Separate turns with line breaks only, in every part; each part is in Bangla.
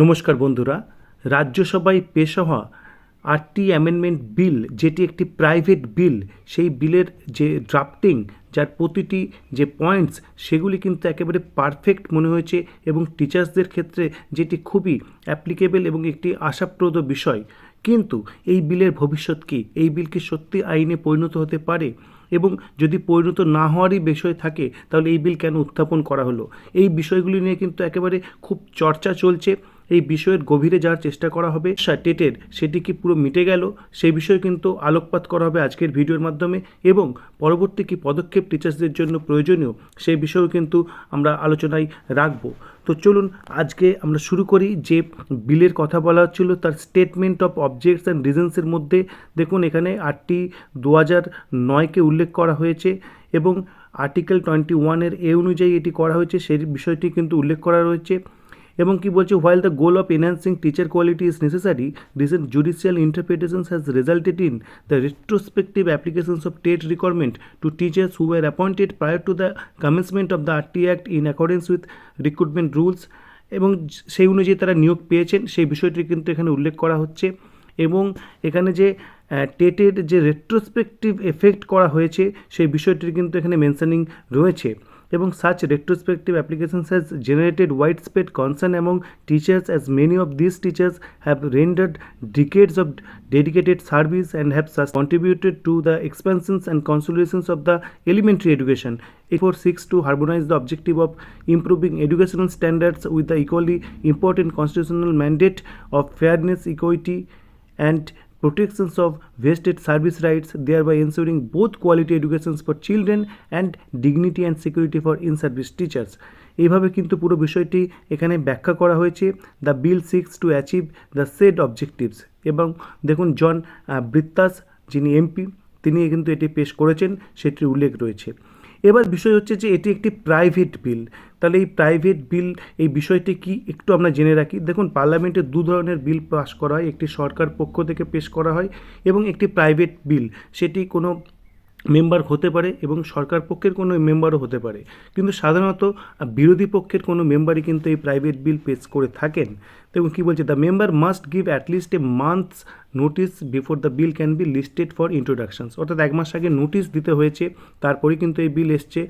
নমস্কার বন্ধুরা, রাজ্যসভায় পেশ হওয়া 8টি অ্যামেন্ডমেন্ট বিল, যেটি একটি প্রাইভেট বিল, সেই বিলের যে ড্রাফটিং, যার প্রতিটি যে পয়েন্টস, সেগুলি কিন্তু একেবারে পারফেক্ট মনে হয়েছে এবং টিচার্সদের ক্ষেত্রে যেটি খুবই অ্যাপ্লিকেবল এবং একটি আশাপ্রদ বিষয়। কিন্তু এই বিলের ভবিষ্যৎ কী? এই বিল কি সত্যি আইনে পরিণত হতে পারে? এবং যদি পরিণত না হওয়ারই বিষয় থাকে, তাহলে এই বিল কেন উত্থাপন করা হলো? এই বিষয়গুলি নিয়ে কিন্তু একেবারে খুব চর্চা চলছে। এই বিষয়ের গভীরে যাওয়ার চেষ্টা করা হবে। টেটের সেটি কি পুরো মিটে গেল, সেই বিষয়ে কিন্তু আলোকপাত করা হবে আজকের ভিডিওর মাধ্যমে, এবং পরবর্তী কী পদক্ষেপ টিচার্সদের জন্য প্রয়োজনীয় সেই বিষয়েও কিন্তু আমরা আলোচনায় রাখব। তো চলুন আজকে আমরা শুরু করি। যে বিলের কথা বলা হচ্ছিল তার স্টেটমেন্ট অফ অবজেক্টস অ্যান্ড রিজনসের মধ্যে দেখুন এখানে 8টি 2009-কে উল্লেখ করা হয়েছে এবং আর্টিকেল 21-এর এ অনুযায়ী এটি করা হয়েছে, সেই বিষয়টি কিন্তু উল্লেখ করা রয়েছে। এবং কি বলছে, while the goal of enhancing teacher quality is necessary, recent judicial interpretations has resulted in the retrospective applications of TET requirement to teachers who were appointed prior to the commencement of the RT Act in accordance with recruitment rules, এবং সেই অনুযায়ী তারা নিয়োগ পেয়েছেন, সেই বিষয়টি কিন্তু এখানে উল্লেখ করা হচ্ছে। এবং এখানে যে টেটের যে রেট্রোস্পেক্টিভ এফেক্ট করা হয়েছে সেই বিষয়টির কিন্তু এখানে মেনশনিং রয়েছে। এবং such retrospective applications has generated widespread concern among teachers, as many of these teachers have rendered decades of dedicated service and have contributed to the expansions and consolidations of the elementary education. A4 seeks to harmonize the objective of improving educational standards with the equally important constitutional mandate of fairness, equity, and protections of vested service rights, thereby ensuring both quality educations for children and dignity and security for in-service teachers. এইভাবে কিন্তু পুরো বিষয়টি এখানে ব্যাখ্যা করা হয়েছে। The bill six to achieve the shed objectives. এবং দেখুন জন ব্রিত্তাস, যিনি এমপি, তিনি কিন্তু এটি পেশ করেছেন, সেটির উল্লেখ রয়েছে। এবার বিষয় হচ্ছে যে এটি একটি প্রাইভেট বিল। তাহলে এই প্রাইভেট বিল, এই বিষয়টি কি একটু আমরা জেনে রাখি। দেখুন, পার্লামেন্টে দু ধরনের বিল পাস করা হয়, একটি সরকার পক্ষ থেকে পেশ করা হয় এবং একটি প্রাইভেট বিল, সেটি কোনো মেম্বার হতে পারে এবং সরকার পক্ষের কোনো মেম্বারও হতে পারে, কিন্তু সাধারণত বিরোধী পক্ষের কোনো মেম্বারই কিন্তু এই প্রাইভেট বিল পেশ করে থাকেন। দেখুন কী বলছে, the member must give at least A months notice before the bill can be listed for introductions. অর্থাৎ 1 মাস আগে নোটিশ দিতে হয়েছে, তারপরেই কিন্তু এই বিল এসছে।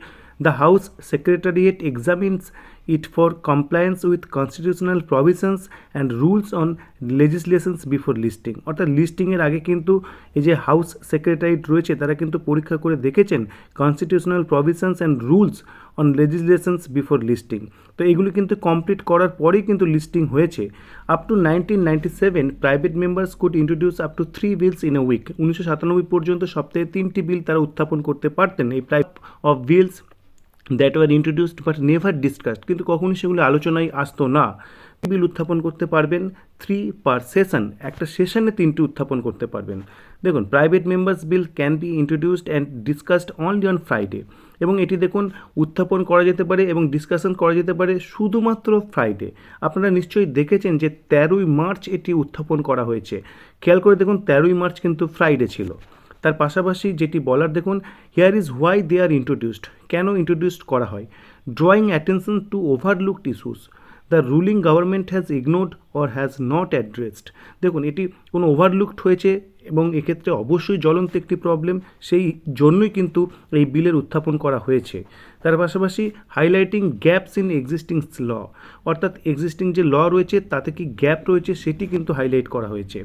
The house secretariat examines it for compliance with constitutional provisions and rules on legislations before listing। অর্থাৎ লিস্টিংয়ের আগে কিন্তু এই যে হাউস সেক্রেটারিয়েট রয়েছে তারা কিন্তু পরীক্ষা করে দেখেছেন constitutional provisions and rules on legislations before listing. তো এগুলি কিন্তু কমপ্লিট করার পরেই কিন্তু লিস্টিং হয়েছে। Up to 1997 private members could introduce up to 3 bills in a week. 1997 পর্যন্ত সপ্তাহে 3টি বিল তারা উত্থাপন করতে পারতেন। এই type of bills that were introduced but never discussed, কিন্তু কখনই সেগুলো আলোচনায় আসতো না। বিল উত্থাপন করতে পারবেন 3 পার সেশন, একটা সেশনে 3টি উত্থাপন করতে পারবেন। দেখুন, private members bill can be introduced and discussed only on Friday. এবং এটি দেখুন উত্থাপন করা যেতে পারে এবং ডিসকাশন করা যেতে পারে শুধুমাত্র ফ্রাইডে। আপনারা নিশ্চয়ই দেখেছেন যে 13ই মার্চ এটি উত্থাপন করা হয়েছে। খেয়াল করে দেখুন, 13ই মার্চ কিন্তু ফ্রাইডে ছিল। তার পাশাপাশি যেটি বলার, দেখুন, here is why they are introduced. কেন ইন্ট্রোডিউসড করা হয়? Drawing attention to overlooked issues the ruling government has ignored or has not addressed. দেখুন, এটি কোনো ওভারলুকড হয়েছে এবং এক্ষেত্রে অবশ্যই জ্বলন্ত একটি প্রবলেম, সেই জন্যই কিন্তু এই বিলের উত্থাপন করা হয়েছে। তার পাশাপাশি highlighting gaps in existing law, অর্থাৎ এক্সিস্টিং যে ল রয়েছে তাতে কি গ্যাপ রয়েছে সেটি কিন্তু হাইলাইট করা হয়েছে।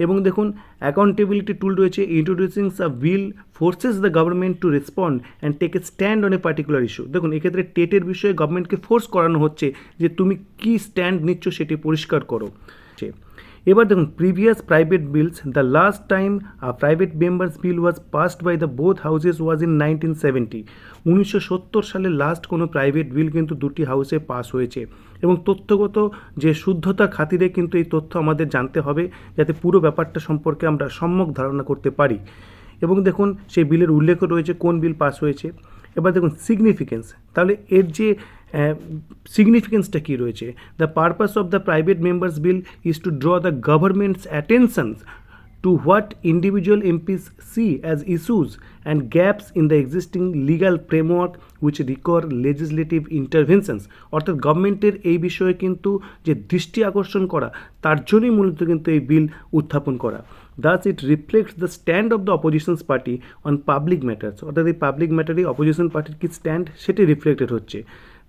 এবং দেখুন, অ্যাকাউন্টেবিলিটি টুল রয়েছে। Introducing a bill forces the government to respond and take a stand on a particular issue. দেখুন, এক্ষেত্রে টেটের বিষয়ে গভর্নমেন্টকে ফোর্স করানো হচ্ছে যে তুমি কী স্ট্যান্ড নিচ্ছ সেটি পরিষ্কার করো। এবার দেখুন, previous private bills, the last time a private members bill was passed by the both houses was in 1970। 1970 সালে লাস্ট কোনো প্রাইভেট বিল কিন্তু দুটি হাউসে পাস হয়েছে। এবং তথ্যগত যে শুদ্ধতার খাতিরে কিন্তু এই তথ্য আমাদের জানতে হবে, যাতে পুরো ব্যাপারটা সম্পর্কে আমরা সম্যক ধারণা করতে পারি। এবং দেখুন, সেই বিলের উল্লেখও রয়েছে কোন বিল পাস হয়েছে। এবার দেখুন সিগনিফিকেন্স, তাহলে এর যে সিগনিফিকেন্সটা কী রয়েছে। The purpose of the private members bill is to draw the government's attentions to what individual MPs see as issues and gaps in the existing legal framework which require legislative interventions। অর্থাৎ গভর্নমেন্টের এই বিষয়ে কিন্তু যে দৃষ্টি আকর্ষণ করা, তার জন্যই মূলত কিন্তু এই বিল উত্থাপন করা। Thus it reflects the stand of the opposition party on public matters। অর্থাৎ এই পাবলিক ম্যাটারে অপোজিশন পার্টির কি স্ট্যান্ড সেটি রিফ্লেক্টেড হচ্ছে।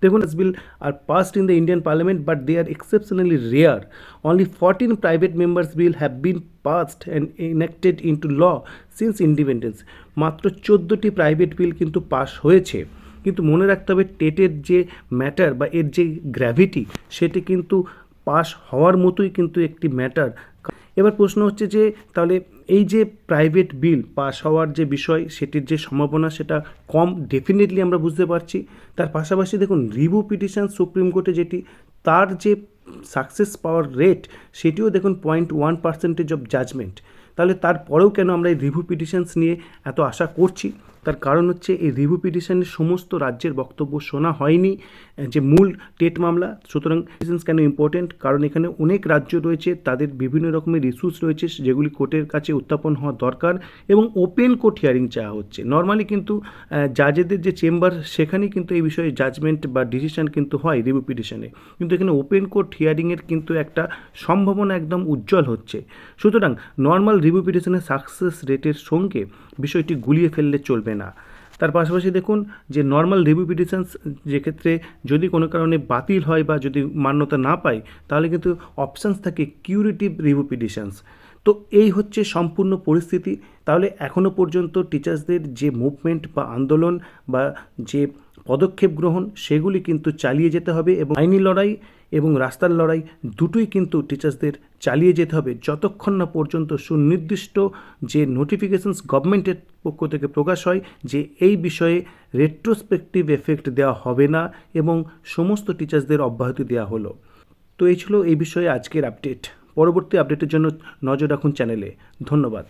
দেখুন, this bill are passed in the Indian Parliament but they are exceptionally rare। Only 14 private members bill have been passed and enacted into law since independence। মাত্র 14টি প্রাইভেট বিল কিন্তু পাস হয়েছে। কিন্তু মনে রাখতে হবে টেটের যে ম্যাটার বা এর যে গ্র্যাভিটি সেটি কিন্তু পাস হওয়ার মতোই কিন্তু একটি ম্যাটার। এবার প্রশ্ন হচ্ছে যে তাহলে এই যে প্রাইভেট বিল পাস হওয়ার যে বিষয় সেটির যে সম্ভাবনা সেটা কম, ডেফিনেটলি আমরা বুঝতে পারছি। তার পাশাপাশি দেখুন রিভিউ পিটিশন সুপ্রিম কোর্টে যেটি, তার যে সাকসেস পাওয়ার রেট সেটিও দেখুন 0.1% অফ জাজমেন্ট। তাহলে তারপরেও কেন আমরা এই রিভিউ পিটিশনস নিয়ে এত আশা করছি? তার কারণ হচ্ছে এই রিভিউ পিটিশনের সমস্ত রাজ্যের বক্তব্য শোনা হয়নি যে মূল টেট মামলা। সুতরাং পিটিশনস কেন ইম্পর্টেন্ট? কারণ এখানে অনেক রাজ্য রয়েছে, তাদের বিভিন্ন রকমের ইস্যুস রয়েছে যেগুলি কোর্টের কাছে উত্থাপন হওয়া দরকার এবং ওপেন কোর্ট হিয়ারিং চাওয়া হচ্ছে। নর্মালি কিন্তু জাজেদের যে চেম্বার সেখানেই কিন্তু এই বিষয়ে জাজমেন্ট বা ডিসিশন কিন্তু হয় রিভিউ পিটিশনে, কিন্তু এখানে ওপেন কোর্ট হিয়ারিংয়ের কিন্তু একটা সম্ভাবনা একদম উজ্জ্বল হচ্ছে। সুতরাং নর্মাল রিভিউ পিটিশনের সাকসেস রেটের সঙ্গে বিষয়টি গুলিয়ে ফেললে চলবে না। তার পাশাপাশি দেখুন যে নর্মাল রিভিউ পিটিশনস যেক্ষেত্রে যদি কোনো কারণে বাতিল হয় বা যদি মান্যতা না পায় তাহলে কিন্তু অপশানস থাকে কিউরেটিভ রিভিউ পিটিশনস। তো এই হচ্ছে সম্পূর্ণ পরিস্থিতি। তাহলে এখনও পর্যন্ত টিচার্সদের যে মুভমেন্ট বা আন্দোলন বা যে পদক্ষেপ গ্রহণ সেগুলি কিন্তু চালিয়ে যেতে হবে এবং আইনি লড়াই এবং রাস্তার লড়াই দুটোই কিন্তু টিচার্সদের চালিয়ে যেতে হবে যতক্ষণ না পর্যন্ত সুনির্দিষ্ট যে নোটিফিকেশনস গভর্নমেন্টের পক্ষ থেকে প্রকাশ হয় যে এই বিষয়ে রেট্রোস্পেক্টিভ এফেক্ট দেওয়া হবে না এবং সমস্ত টিচার্সদের অব্যাহতি দেওয়া হলো। তো এই ছিল এই বিষয়ে আজকের আপডেট। পরবর্তী আপডেটের জন্য নজর রাখুন চ্যানেলে। ধন্যবাদ।